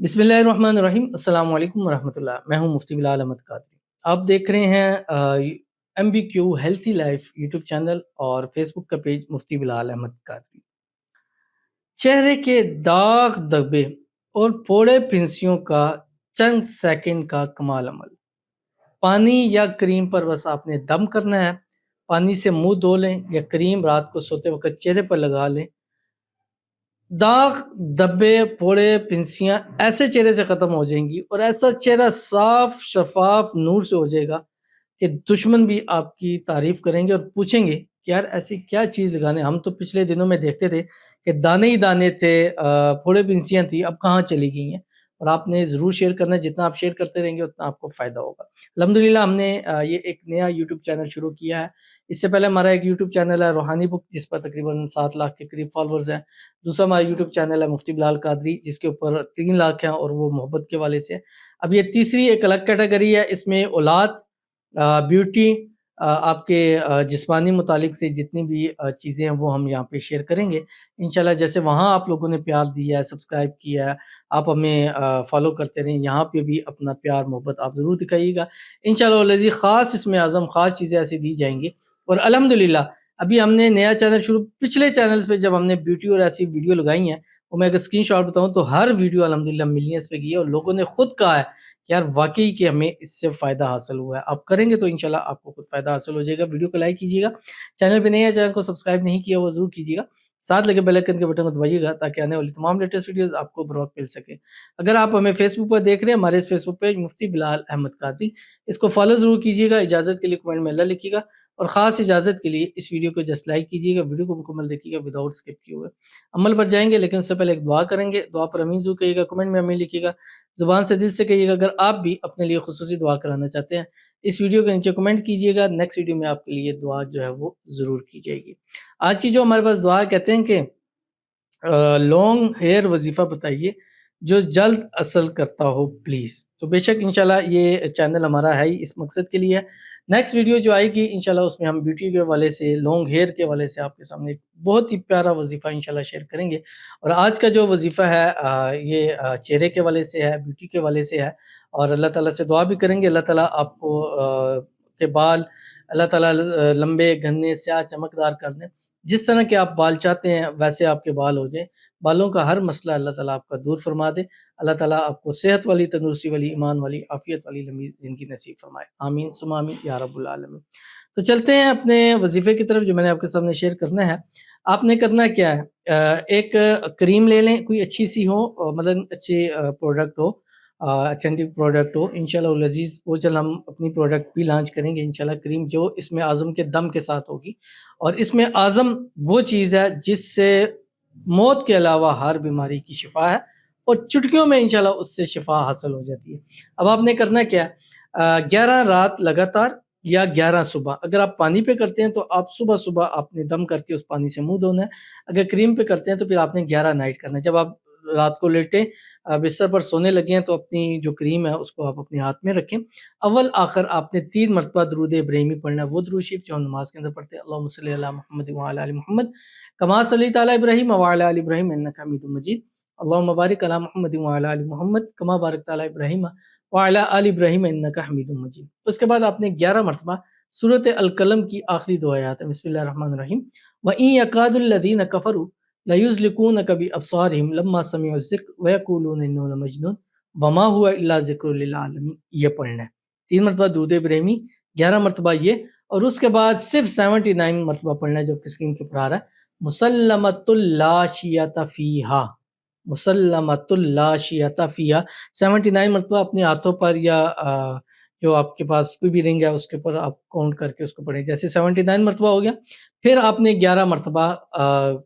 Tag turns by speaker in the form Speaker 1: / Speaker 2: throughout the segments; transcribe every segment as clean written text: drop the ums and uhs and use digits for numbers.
Speaker 1: बिस्मिल्लाहिर्रहमानिर्रहीम अस्सलाम वालेकुम वरहमतुल्लाह। मैं हूं मुफ्ती बिलाल अहमद कादरी। आप देख रहे हैं MBQ healthy life YouTube channel और फेसबुक का पेज मुफ्ती बिलाल अहमद कादरी। चेहरे के दाग धब्बे और फोड़े फिंसियों का चंद सेकंड का कमाल अमल। पानी या क्रीम पर बस आपने दम करना है। पानी से मुंह धो लें या क्रीम रात को सोते वक्त चेहरे पर लगा लें। दाग, धब्बे, फोड़े, फिंसियाँ ऐसे चेहरे से ख़त्म हो जाएँगी और ऐसा चेहरा साफ, शफ़ाफ नूर से हो जाएगा कि दुश्मन भी आपकी तारीफ़ करेंगे और पूछेंगे कि यार ऐसी क्या चीज़ लगाने, हम तो पिछले दिनों में देखते थे कि दाने ही दाने थे, फोड़े फिंसियाँ थी, अब कहाँ चली गई हैं। और आपने ज़रूर शेयर करना है, जितना आप शेयर करते रहेंगे उतना आपको फ़ायदा होगा। अल्हम्दुलिल्लाह हमने ये एक नया यूट्यूब चैनल शुरू किया है। इससे पहले हमारा एक यूट्यूब चैनल है रूहानी बुक, जिस पर तकरीबन 7 लाख के करीब फॉलोअर्स हैं। दूसरा हमारा यूट्यूब चैनल है मुफ्ती बिलाल कादरी, जिसके ऊपर 3 लाख हैं और वो मोहब्बत के हवाले से है। अब ये तीसरी एक अलग कैटेगरी है, इसमें औलाद, ब्यूटी, आपके जिस्मानी मुतालिक से जितनी भी चीज़ें हैं वो हम यहाँ पे शेयर करेंगे। इंशाल्लाह जैसे वहाँ आप लोगों ने प्यार दिया है, सब्सक्राइब किया है, आप हमें फ़ॉलो करते रहें, यहाँ पे भी अपना प्यार मोहब्बत आप ज़रूर दिखाइएगा। इंशाल्लाह वल्लज़ी ख़ास इसमें आज़म ख़ास चीज़ें ऐसी दी जाएँगी। और अल्हम्दुलिल्लाह अभी हमने नया चैनल शुरू, पिछले चैनल्स पे जब हमने ब्यूटी और ऐसी वीडियो लगाई हैं, वो मैं अगर स्क्रीनशॉट बताऊँ तो हर वीडियो अल्हम्दुलिल्लाह मिलियंस पे गई है और लोगों ने खुद कहा है कि यार वाक़ई कि हमें इससे फ़ायदा हासिल हुआ है। आप करेंगे तो इंशाल्लाह आपको खुद फ़ायदा हासिल हो जाएगा। वीडियो को लाइक कीजिएगा, चैनल पे नए हैं, चैनल को सब्सक्राइब नहीं किया वो ज़रूर कीजिएगा। साथ लगे बेल आइकन के बटन को दबाइएगा ताकि आने वाली तमाम लेटेस्ट वीडियोज़ आपको बर वक़्त मिल सके। अगर आप हमें फेसबुक पर देख रहे हैं, हमारे इस फेसबुक पेज मुफ्ती बिलाल अहमद कादरी, इसको फ़ॉलो ज़रूर कीजिएगा। इजाज़त के लिए कमेंट में अल्लाह लिखिएगा और ख़ास इजाज़त के लिए इस वीडियो को जस्ट लाइक कीजिएगा, वीडियो को मुकम्मल देखिएगा विदाउट स्किप किए हुए। अमल पर जाएँगे लेकिन उससे पहले एक दुआ करेंगे। दुआ पर आमीन ज़रूर कहिएगा, कमेंट में आमीन लिखिएगा, ज़ुबान से दिल से कहिएगा। अगर आप भी अपने लिए खुसूसी दुआ कराना चाहते हैं, इस वीडियो के नीचे कमेंट कीजिएगा, नेक्स्ट वीडियो में आपके लिए दुआ जो है वो ज़रूर की जाएगी। आज की जो हमारे पास दुआ है, कहते हैं कि लॉन्ग हेयर वजीफ़ा बताइए जो जल्द असल करता हो प्लीज़। तो बेशक इंशाल्लाह ये चैनल हमारा है ही इस मकसद के लिए है। नेक्स्ट वीडियो जो आएगी इंशाल्लाह उसमें हम ब्यूटी के हवाले से, लॉन्ग हेयर के हवाले से आपके सामने एक बहुत ही प्यारा वजीफ़ा इंशाल्लाह शेयर करेंगे। और आज का जो वजीफ़ा है ये चेहरे के हवाले से है, ब्यूटी के हवाले से है और अल्लाह ताला से दुआ भी करेंगे, अल्लाह ताला आपको के बाल अल्लाह ताला लंबे, घने, स्याह, चमकदार कर दें। जिस तरह के आप बाल चाहते हैं वैसे आपके बाल हो जाएँ। बालों का हर मसला अल्लाह ताला आपका दूर फरमा दे। अल्लाह ताला आपको सेहत वाली, तंदुरुस्ती वाली, ईमान वाली, आफ़ियत वाली लंबी ज़िंदगी नसीब फरमाए। आमीन सुम्मा आमीन या रब्बुल आलमीन। तो चलते हैं अपने वज़ीफ़े की तरफ जो मैंने आपके सामने शेयर करना है। आपने करना क्या है, एक क्रीम ले लें, कोई अच्छी-सी हो, मतलब अच्छी प्रोडक्ट हो, ऑथेंटिक प्रोडक्ट हो। इंशाअल्लाह लज़ीज़ वो जल्द हम अपनी प्रोडक्ट भी लॉन्च करेंगे इंशाअल्लाह, क्रीम जो इसमें आज़म के दम के साथ होगी। और इसमें आज़म वो चीज़ है जिससे मौत के अलावा हर बीमारी की शिफा है और चुटकियों में इंशाल्लाह उससे शिफा हासिल हो जाती है। अब आपने करना क्या है, 11 रात लगातार या 11 सुबह। अगर आप पानी पे करते हैं तो आप सुबह-सुबह आपने दम करके उस पानी से मुँह धोना है। अगर क्रीम पे करते हैं तो फिर आपने 11 नाइट करना है। जब आप रात को लेटें, बिस्तर पर सोने लगे हैं तो अपनी जो क्रीम है उसको आप अपने हाथ में रखें। अव्वल आखिर आपने 3 मरतबा दरूद इब्राहिमी पढ़ना है, वो दरूद शरीफ जो हम नमाज़ के अंदर पढ़ते हैं, अल्लाहुम्मा सल्लि अला मुहम्मद व अला आलि मुहम्मद कमा सल्लैता अला इब्राहीम व अला आलि इब्राहीम इन्नका हमीदुम मजीद। अल्लाहुम्मा बारिक अला मुहम्मद व अला आलि मुहम्मद कमा बारकता अला इब्राहीम व अला आलि इब्राहीम इन्नका हमीदुम मजीद। उसके बाद आपने 11 मरतबा सूरत अल कलम की आखिरी 2 आयत है, बिस्मिल्लाहिर रहमानिर रहीम, व इन यकादुल लज़ीना कफ़रू लयुज़्लिकूनका बिअब्सारिहिम लम्मा समिअ ज़िक्र व यक़ूलूना इन्नहु लमजनून वमा हुवा इल्ला ज़िक्रुल लिल आलमीन। ये पढ़ना है 3 मरतबा दुरूद इब्राहिमी, 11 मरतबा ये, और उसके बाद सिर्फ 79 मरतबा पढ़ना है जो आपकी स्क्रीन के ऊपर आ रहा है, मुसल्लमतुल ला शियता फ़ीहा, मुसल्लमतुल ला शियता फ़ीहा। 79 मरतबा अपने हाथों पर या जो आपके पास कोई भी रिंग है उसके ऊपर आप काउंट करके उसको पढ़ें। जैसे 79 मरतबा हो गया, फिर आपने 11 मरतबा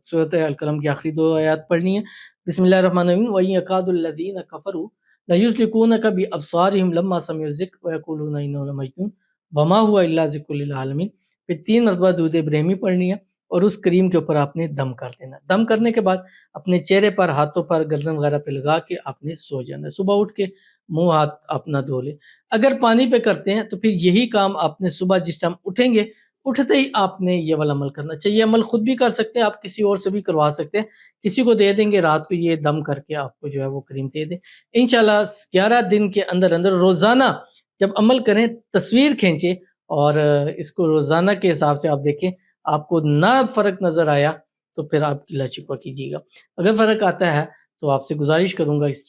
Speaker 1: सूरत अल कलम की आखिरी 2 आयत पढ़नी है, बिस्मिल्लाहिर रहमानिर रहीम, व इन यकादुल लज़ीना कफ़रू लयुज़्लिकूनका बिअब्सारिहिम लम्मा समिअ ज़िक्र व यक़ूलूना इन्नहु लमजनून वमा हुआ इल्ला ज़िक्रुल लिल आलमीन। फिर 3 मरतबा दुरूद इब्राहिमी पढ़नी है और उस क्रीम के ऊपर आपने दम कर देना है। दम करने के बाद अपने चेहरे पर, हाथों पर, गर्दन वगैरह पे लगा के आपने सो जाना है। सुबह उठ के मुँह हाथ अपना धो लें। अगर पानी पे करते हैं तो फिर यही काम आपने सुबह जिस टाइम उठेंगे, اٹھتے ہی آپ نے یہ والا عمل کرنا چاہیے. عمل خود بھی کر سکتے ہیں، آپ کسی اور سے بھی کروا سکتے ہیں. کسی کو دے دیں گے رات کو یہ دم کر کے آپ کو جو ہے وہ کریم دے دیں. انشاءاللہ 11 دن کے اندر اندر روزانہ جب عمل کریں تصویر کھینچیں اور اس کو روزانہ کے حساب سے آپ دیکھیں. آپ کو نہ فرق نظر آیا تو پھر آپ گلہ شکوہ کیجیے گا. اگر فرق آتا ہے تو آپ سے گزارش کروں گا اس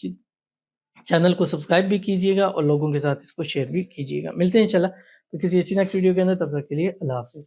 Speaker 1: چینل کو سبسکرائب بھی کیجیے گا اور لوگوں کے ساتھ اس کو شیئر بھی کیجیے گا. ملتے ہیں انشاءاللہ تو کسی اچھی نیکسٹ ویڈیو کے اندر. تب تک کے لیے اللہ حافظ.